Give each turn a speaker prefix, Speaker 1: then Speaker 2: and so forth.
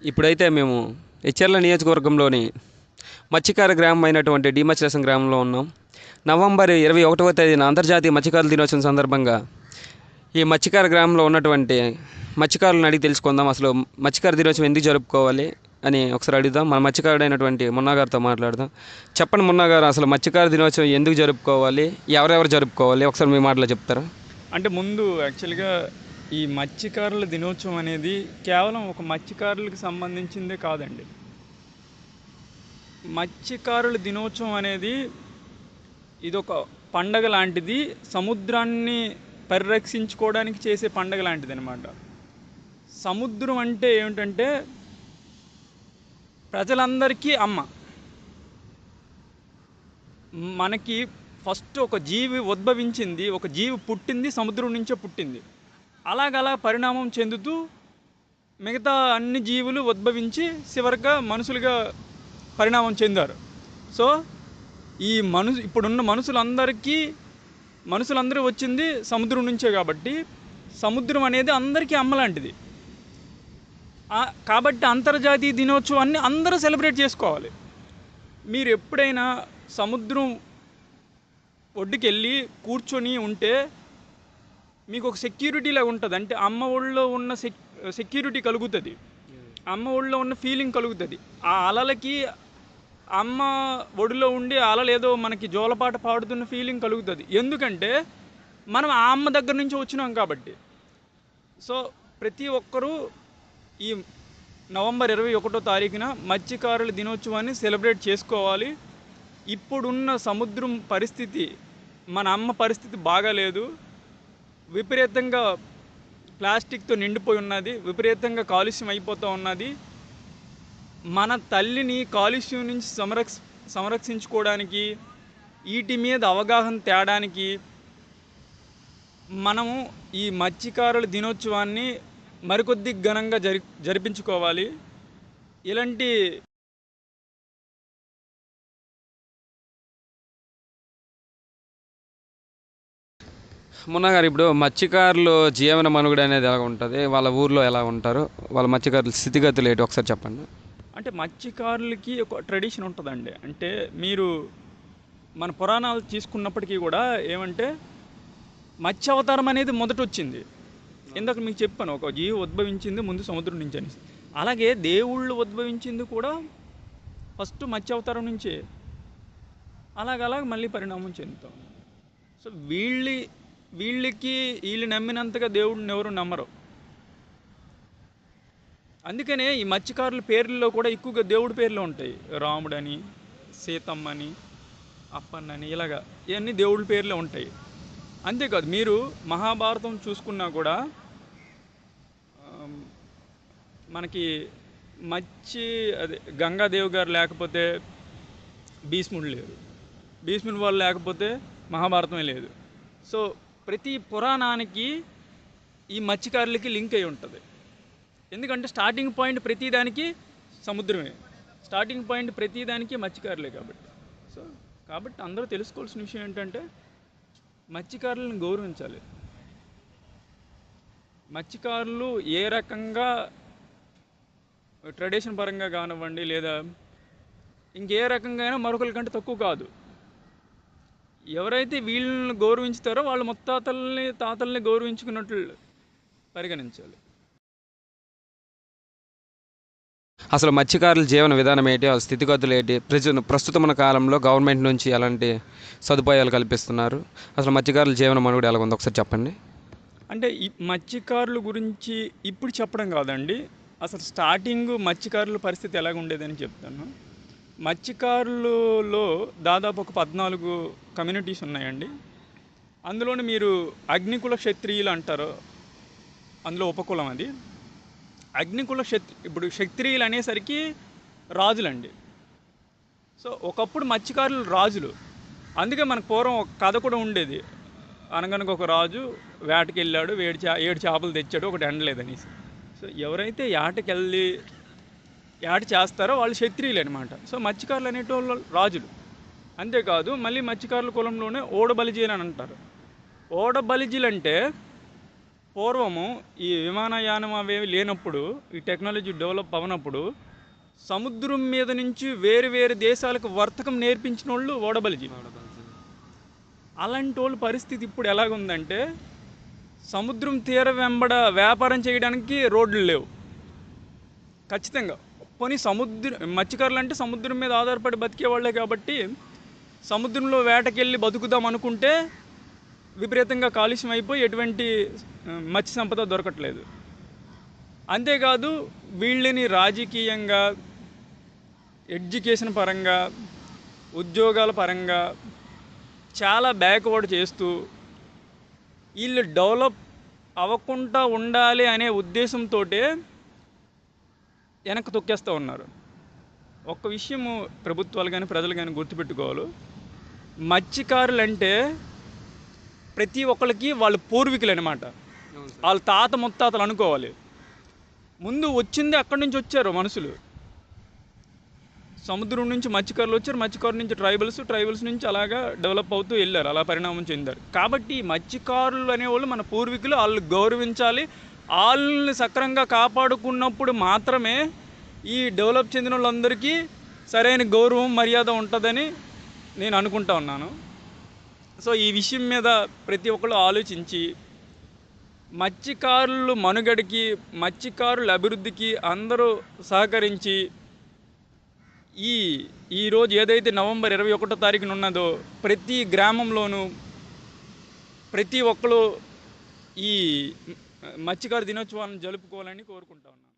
Speaker 1: ఇప్పుడైతే మేము హెచ్ఎర్ల నియోజకవర్గంలోని మత్స్యకార గ్రామం అయినటువంటి డి మచిలీవరం గ్రామంలో ఉన్నాం. నవంబర్ 21వ తేదీన అంతర్జాతీయ మత్స్యకారుల దినోత్సవం సందర్భంగా ఈ మత్స్యకార గ్రామంలో ఉన్నటువంటి మత్స్యకారులను అడిగి తెలుసుకుందాం. అసలు మత్స్యకార దినోత్సవం ఎందుకు జరుపుకోవాలి అని ఒకసారి అడుగుదాం. మన మత్స్యకారుడైనటువంటి మున్నా గారితో మాట్లాడదాం. చెప్పండి మున్నా గారు, అసలు మత్స్యకార దినోత్సవం ఎందుకు జరుపుకోవాలి, ఎవరెవరు జరుపుకోవాలి, ఒకసారి మీ మాటలో చెప్తారా?
Speaker 2: అంటే ముందు యాక్చువల్గా ఈ మత్స్యకారుల దినోత్సవం అనేది కేవలం ఒక మత్స్యకారులకు సంబంధించిందే కాదండి. మత్స్యకారుల దినోత్సవం అనేది ఇదొక పండగ లాంటిది, సముద్రాన్ని పరిరక్షించుకోవడానికి చేసే పండగ లాంటిది అనమాట. సముద్రం అంటే ఏమిటంటే ప్రజలందరికీ అమ్మ. మనకి ఫస్ట్ ఒక జీవి ఉద్భవించింది, ఒక జీవి పుట్టింది సముద్రం నుంచే పుట్టింది. అలాగలా పరిణామం చెందుతూ మిగతా అన్ని జీవులు ఉద్భవించి చివరిగా మనుషులుగా పరిణామం చెందారు. సో ఈ ఇప్పుడున్న మనుషులందరూ వచ్చింది సముద్రం నుంచే కాబట్టి సముద్రం అనేది అందరికీ అమ్మలాంటిది. కాబట్టి అంతర్జాతీయ దినోత్సవాన్ని అందరూ సెలబ్రేట్ చేసుకోవాలి. మీరు ఎప్పుడైనా సముద్రం ఒడ్డుకి వెళ్ళి కూర్చొని ఉంటే మీకు ఒక సెక్యూరిటీలాగా ఉంటుంది. అంటే అమ్మ ఒళ్ళో ఉన్న సెక్యూరిటీ కలుగుతుంది, అమ్మ ఒళ్ళో ఉన్న ఫీలింగ్ కలుగుతుంది. ఆ అలలకి అమ్మ ఒడిలో ఉండి అలలు ఏదో మనకి జోలపాట పాడుతున్న ఫీలింగ్ కలుగుతుంది. ఎందుకంటే మనం ఆ అమ్మ దగ్గర నుంచి వచ్చినాం కాబట్టి. సో ప్రతి ఒక్కరూ ఈ నవంబర్ 21వ తారీఖున మత్స్యకారుల దినోత్సవాన్ని సెలబ్రేట్ చేసుకోవాలి. ఇప్పుడున్న సముద్రం పరిస్థితి, మన అమ్మ పరిస్థితి బాగాలేదు. విపరీతంగా ప్లాస్టిక్తో నిండిపోయి ఉన్నది, విపరీతంగా కాలుష్యం అయిపోతూ ఉన్నది. మన తల్లిని కాలుష్యం నుంచి సంరక్షించుకోవడానికి, వీటి మీద అవగాహన తేడానికి మనము ఈ మత్స్యకారుల దినోత్సవాన్ని మరికొద్ది ఘనంగా జరిపించుకోవాలి. ఇలాంటి
Speaker 1: మున్నా గారు, ఇప్పుడు మత్స్యకారులు జీవన మనుగడ అనేది ఎలా ఉంటుంది, వాళ్ళ ఊర్లో ఎలా ఉంటారు, వాళ్ళ మత్స్యకారుల స్థితిగతులు ఏంటి ఒకసారి చెప్పండి.
Speaker 2: అంటే మత్స్యకారులకి ఒక ట్రెడిషన్ ఉంటుందండి. అంటే మీరు మన పురాణాలు తీసుకున్నప్పటికీ కూడా ఏమంటే మత్స్యావతారం అనేది మొదట వచ్చింది. ఇందాక మీకు చెప్పాను, ఒక జీవి ఉద్భవించింది ముందు సముద్రం నుంచి అని. అలాగే దేవుళ్ళు ఉద్భవించింది కూడా ఫస్ట్ మత్స్యావతారం నుంచే. అలాగ మళ్ళీ పరిణామం చెందుతాం. సో వీళ్ళు నమ్మినంతగా దేవుడిని ఎవరు నమ్మరు. అందుకనే ఈ మత్స్యకారుల పేర్లలో కూడా ఎక్కువగా దేవుడి పేర్లు ఉంటాయి. రాముడని, సీతమ్మని, అప్పన్నని, ఇలాగా ఇవన్నీ దేవుడి పేర్లే ఉంటాయి. అంతేకాదు, మీరు మహాభారతం చూసుకున్నా కూడా మనకి అదే గంగాదేవి గారు లేకపోతే భీష్ముడు లేరు, భీష్ముడు వాళ్ళు లేకపోతే మహాభారతమే లేదు. సో ప్రతి పురాణానికి ఈ మత్స్యకారులకి లింక్ అయి ఉంటుంది. ఎందుకంటే స్టార్టింగ్ పాయింట్ ప్రతిదానికి సముద్రమే, స్టార్టింగ్ పాయింట్ ప్రతిదానికి మత్స్యకారులే కాబట్టి. సో కాబట్టి అందరూ తెలుసుకోవాల్సిన విషయం ఏంటంటే మత్స్యకారులను గౌరవించాలి. మత్స్యకారులు ఏ రకంగా ట్రెడిషన్ పరంగా కానివ్వండి, లేదా ఇంకే రకంగా అయినా మరొకరి కంటే తక్కువ కాదు. ఎవరైతే వీళ్ళని గౌరవించుతారో వాళ్ళు తాతల్ని గౌరవించుకున్నట్లు పరిగణించాలి.
Speaker 1: అసలు మత్స్యకారుల జీవన విధానం ఏంటి, వాళ్ళ స్థితిగతులు ఏంటి, ప్రస్తుతం మన కాలంలో గవర్నమెంట్ నుంచి ఎలాంటి సదుపాయాలు కల్పిస్తున్నారు, అసలు మత్స్యకారుల జీవన మనుగడ ఎలా ఉంది ఒకసారి చెప్పండి.
Speaker 2: అంటే ఈ మత్స్యకారుల గురించి ఇప్పుడు చెప్పడం కాదండి, అసలు స్టార్టింగ్ మత్స్యకారుల పరిస్థితి ఎలాగ ఉండేదని చెప్తాను. మత్స్యకారులలో దాదాపు ఒక 14 కమ్యూనిటీస్ ఉన్నాయండి. అందులోని మీరు అగ్నికుల క్షత్రియులు అంటారు, అందులో ఉపకులం అది. అగ్నికుల ఇప్పుడు క్షత్రియులు అనేసరికి రాజులండి. సో ఒకప్పుడు మత్స్యకారులు రాజులు. అందుకే మనకు పూర్వం ఒక కథ కూడా ఉండేది. అనగనగా ఒక రాజు వేటకి వెళ్ళాడు, 7 చేపలు తెచ్చాడు, ఒకటి ఎండలేదనేసి. సో ఎవరైతే యాట చేస్తారో వాళ్ళు క్షత్రియులు అనమాట. సో మత్స్యకారులు అనేటోళ్ళు రాజులు. అంతేకాదు, మళ్ళీ మత్స్యకారుల కులంలోనే ఓడబలిజీలు అని అంటారు. ఓడబలిజీలు అంటే పూర్వము ఈ విమానయానం అవేవి లేనప్పుడు, ఈ టెక్నాలజీ డెవలప్ అవనప్పుడు సముద్రం మీద నుంచి వేరు వేరు దేశాలకు వర్తకం నేర్పించిన వాళ్ళు ఓడబలిజీ. అలాంటి వాళ్ళ పరిస్థితి ఇప్పుడు ఎలాగుందంటే, సముద్రం తీరం వెంబడ వ్యాపారం చేయడానికి రోడ్లు లేవు. ఖచ్చితంగా పోనీ మత్స్యకారులు అంటే సముద్రం మీద ఆధారపడి బతికేవాళ్ళే కాబట్టి సముద్రంలో వేటకెళ్ళి బతుకుదాం అనుకుంటే విపరీతంగా కాలుష్యం అయిపోయి ఎటువంటి మత్స్య సంపద దొరకట్లేదు. అంతేకాదు వీళ్ళని రాజకీయంగా, ఎడ్యుకేషన్ పరంగా, ఉద్యోగాల పరంగా చాలా బ్యాక్వర్డ్ చేస్తూ వీళ్ళు డెవలప్ అవ్వకుండా ఉండాలి అనే ఉద్దేశంతో వెనక్కి తొక్కేస్తూ ఉన్నారు. ఒక్క విషయము ప్రభుత్వాలు కానీ ప్రజలు కానీ గుర్తుపెట్టుకోవాలి, మత్స్యకారులు అంటే ప్రతి ఒక్కరికి వాళ్ళ పూర్వీకులు అనమాట. వాళ్ళ తాత ముత్తాతలు అనుకోవాలి. ముందు వచ్చింది అక్కడి నుంచి వచ్చారు మనుషులు. సముద్రం నుంచి మత్స్యకారులు వచ్చారు, మత్స్యకారుల నుంచి ట్రైబల్స్ నుంచి అలాగా డెవలప్ అవుతూ వెళ్ళారు, అలా పరిణామం చెందారు. కాబట్టి మత్స్యకారులు అనేవాళ్ళు మన పూర్వీకులు, వాళ్ళు గౌరవించాలి. వాళ్ళని సక్రమంగా కాపాడుకున్నప్పుడు మాత్రమే ఈ డెవలప్ చెందిన వాళ్ళందరికీ సరైన గౌరవం, మర్యాద ఉంటుందని నేను అనుకుంటా ఉన్నాను. సో ఈ విషయం మీద ప్రతి ఒక్కళ్ళు ఆలోచించి మత్స్యకారుల మనుగడకి, మత్స్యకారుల అభివృద్ధికి అందరూ సహకరించి ఈరోజు ఏదైతే నవంబర్ 21వ తారీఖున ఉన్నదో ప్రతి గ్రామంలోనూ ప్రతి ఒక్కరు ఈ మత్స్యకార దినోత్సవాన్ని జరుపుకోవాలని కోరుకుంటా ఉన్నాను.